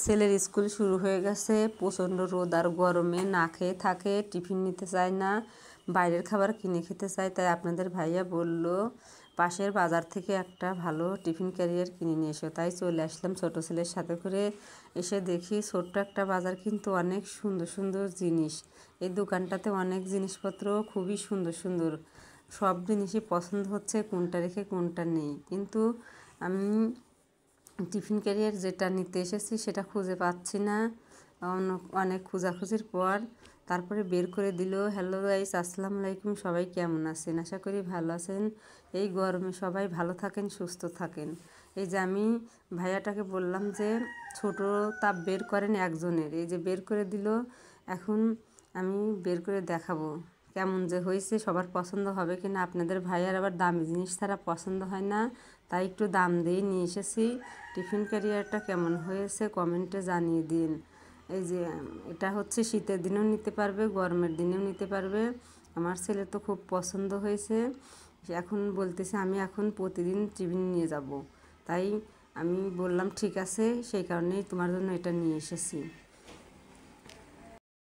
ছেলের স্কুল শুরু হয়ে গেছে, প্রচণ্ড রোদ আর গরমে না খেয়ে থাকে, টিফিন নিতে চায় না, বাইরের খাবার কিনে খেতে চায়। তাই আপনাদের ভাইয়া বলল পাশের বাজার থেকে একটা ভালো টিফিন ক্যারিয়ার কিনে নিয়ে এসো। তাই চলে আসলাম ছোটো ছেলের সাথে করে। এসে দেখি ছোট্ট একটা বাজার, কিন্তু অনেক সুন্দর সুন্দর জিনিস। এই দোকানটাতে অনেক জিনিসপত্র খুবই সুন্দর সুন্দর, সব জিনিসই পছন্দ হচ্ছে, কোনটা রেখে কোনটা নেই। কিন্তু আমি টিফিন ক্যারিয়ার যেটা নিতে এসেছি সেটা খুঁজে পাচ্ছি না। অনেক খোঁজাখুঁজির পর তারপরে বের করে দিল। হ্যালো গাইস, আসসালামু আলাইকুম, সবাই কেমন আছেন? আশা করি ভালো আছেন। এই গরমে সবাই ভালো থাকেন, সুস্থ থাকেন। এই যে আমি ভাইয়াটাকে বললাম যে ছোট তাপ বের করেন একজনের, এই যে বের করে দিল। এখন আমি বের করে দেখাবো কেমন যে হয়েছে, সবার পছন্দ হবে কিনা। আপনাদের ভাইয়ার আবার দামি জিনিস ছাড়া পছন্দ হয় না, তাই একটু দাম দিয়ে নিয়ে এসেছি। টিফিন ক্যারিয়ারটা কেমন হয়েছে কমেন্টে জানিয়ে দিন। এই যে এটা হচ্ছে শীতের দিনেও নিতে পারবে, গরমের দিনেও নিতে পারবে। আমার ছেলে তো খুব পছন্দ হয়েছে। এখন বলতেছে আমি এখন প্রতিদিন টিফিন নিয়ে যাব। তাই আমি বললাম ঠিক আছে, সেই কারণেই তোমার জন্য এটা নিয়ে এসেছি।